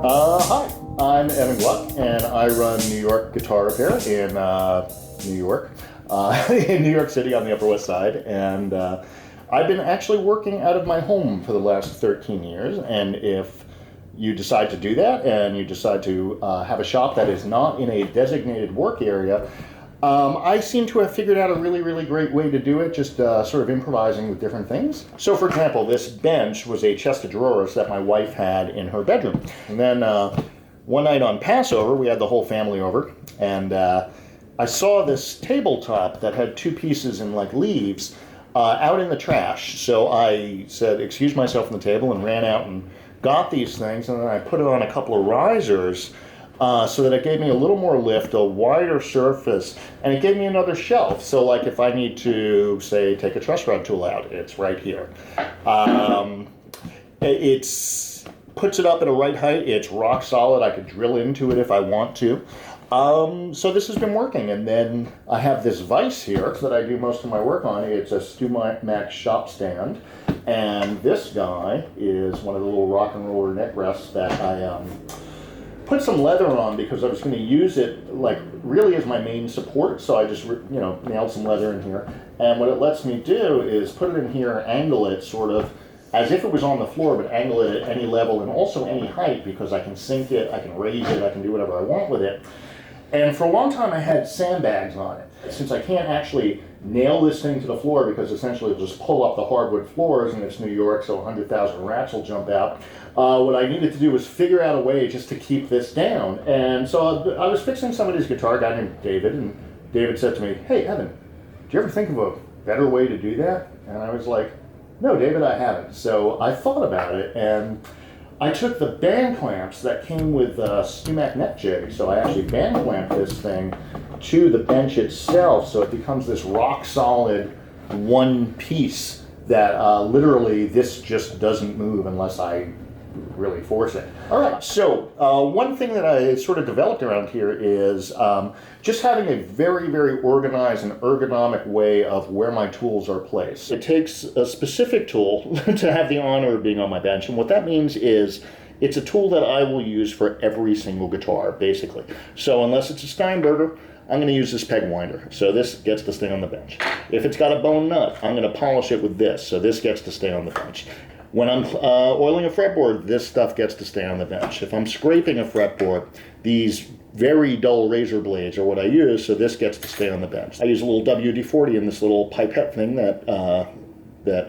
Hi, I'm Evan Gluck, and I run New York Guitar Repair in New York, in New York City on the Upper West Side. And I've been actually working out of my home for the last 13 years. And if you decide to do that, and you decide to have a shop that is not in a designated work area, I seem to have figured out a really great way to do it, just sort of improvising with different things. So for example, this bench was a chest of drawers that my wife had in her bedroom. And then one night on Passover, we had the whole family over, and I saw this tabletop that had two pieces in like leaves out in the trash. So I said, excuse myself from the table, and ran out and got these things, and then I put it on a couple of risers so that it gave me a little more lift, a wider surface, and it gave me another shelf. So like if I need to, say, take a truss rod tool out, it's right here. It puts it up at a right height. It's rock solid. I could drill into it if I want to. So this has been working. And then I have this Vise here that I do most of my work on. It's a StewMac ShopStand. And this guy is one of the little rock and roller neck rests that I put some leather on because I was going to use it like really as my main support. So I just, nailed some leather in here. And what it lets me do is put it in here, angle it sort of as if it was on the floor, but angle it at any level and also any height, because I can sink it, I can raise it, I can do whatever I want with it. And for a long time I had sandbags on it. Since I can't actually nail this thing to the floor because essentially it'll just pull up the hardwood floors, and it's New York, so 100,000 rats will jump out. What I needed to do was figure out a way just to keep this down. And so I was fixing somebody's guitar, a guy named David, and David said to me, hey, Evan, do you ever think of a better way to do that? And I was like, no, David, I haven't. So I thought about it, and I took the band clamps that came with StewMac neck jig. So I actually band clamped this thing to the bench itself, so it becomes this rock solid one piece that literally this just doesn't move unless I really force it. All right, so one thing that I sort of developed around here is just having a very organized and ergonomic way of where my tools are placed. It takes a specific tool to have the honor of being on my bench, and what that means is it's a tool that I will use for every single guitar, basically. So unless it's a Steinberger, I'm going to use this peg winder. So this gets to stay on the bench. If it's got a bone nut, I'm going to polish it with this. So this gets to stay on the bench. When I'm oiling a fretboard, this stuff gets to stay on the bench. If I'm scraping a fretboard, these very dull razor blades are what I use, so this gets to stay on the bench. I use a little WD-40 in this little pipette thing that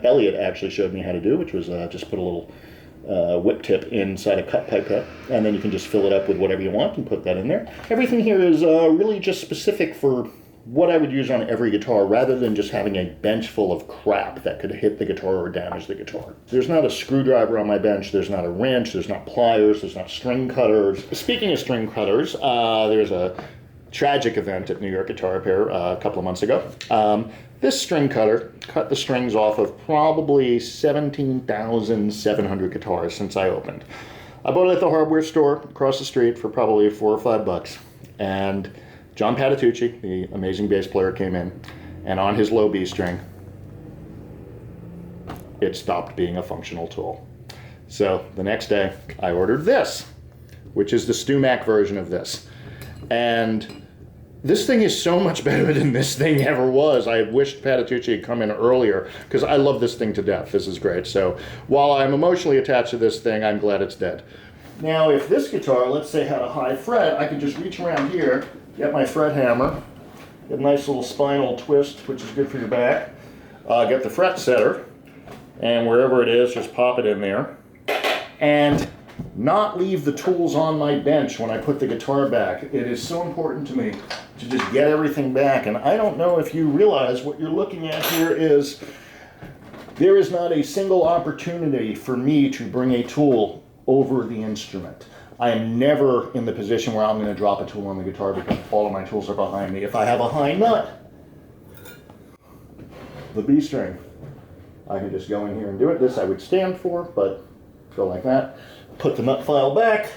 Elliot actually showed me how to do, which was just put a little whip tip inside a cut pipette, and then you can just fill it up with whatever you want and put that in there. Everything here is really just specific for what I would use on every guitar, rather than just having a bench full of crap that could hit the guitar or damage the guitar. There's not a screwdriver on my bench, there's not a wrench, there's not pliers, there's not string cutters. Speaking of string cutters, there's a tragic event at New York Guitar Repair a couple of months ago. This string cutter cut the strings off of probably 17,700 guitars since I opened. I bought it at the hardware store across the street for probably $4 or $5, and John Patitucci, the amazing bass player, came in, and on his low B string, it stopped being a functional tool. So the next day, I ordered this, which is the StewMac version of this. And this thing is so much better than this thing ever was. I wished Patitucci had come in earlier, because I love this thing to death. This is great. So while I'm emotionally attached to this thing, I'm glad it's dead. Now, if this guitar, let's say, had a high fret, I could just reach around here, get my fret hammer, get a nice little spinal twist, which is good for your back, get the fret setter, and wherever it is, just pop it in there, and not leave the tools on my bench when I put the guitar back. It is so important to me to just get everything back, and I don't know if you realize what you're looking at here is there is not a single opportunity for me to bring a tool over the instrument. I am never in the position where I'm going to drop a tool on the guitar because all of my tools are behind me. If I have a high nut, the B string, I can just go in here and do it. This I would stand for, but go like that. Put the nut file back.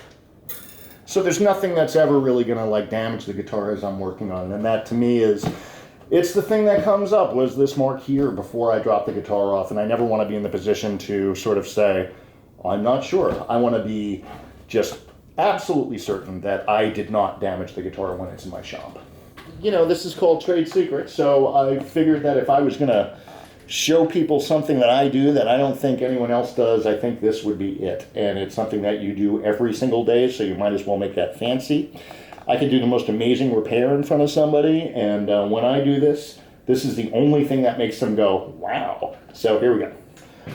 So there's nothing that's ever really going to like damage the guitar as I'm working on it. And that to me is, it's the thing that comes up, was this mark here before I drop the guitar off. And I never want to be in the position to sort of say, I'm not sure. I want to be just absolutely certain that I did not damage the guitar when it's in my shop. You know, this is called trade secret, so I figured that if I was going to show people something that I do that I don't think anyone else does, I think this would be it. And it's something that you do every single day, so you might as well make that fancy. I could do the most amazing repair in front of somebody, and when I do this, this is the only thing that makes them go, wow. So here we go.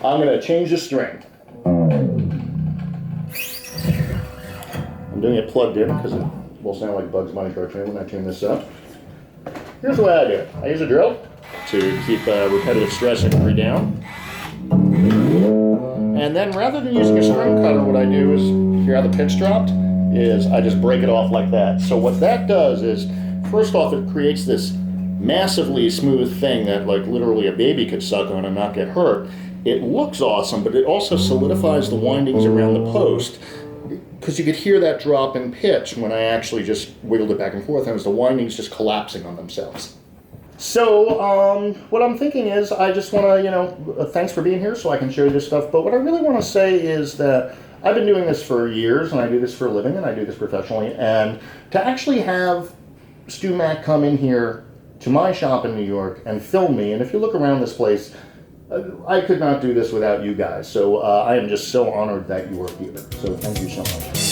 I'm going to change the string. I'm doing it plugged in because it will sound like Bugs Bunny cartoon when I tune this up. Here's the way I do it. I use a drill to keep repetitive stress injury down. And then rather than using a string cutter, what I do is, hear how the pitch dropped? Is I just break it off like that. So what that does is, first off, it creates this massively smooth thing that like literally a baby could suck on and not get hurt. It looks awesome, but it also solidifies the windings around the post, because you could hear that drop in pitch when I actually just wiggled it back and forth, and it was the windings just collapsing on themselves. So what I'm thinking is, I just want to, you know, thanks for being here so I can share this stuff, but what I really want to say is that I've been doing this for years, and I do this for a living, and I do this professionally, and to actually have StewMac come in here to my shop in New York and film me, and if you look around this place, I could not do this without you guys, so I am just so honored that you are here, so thank you so much.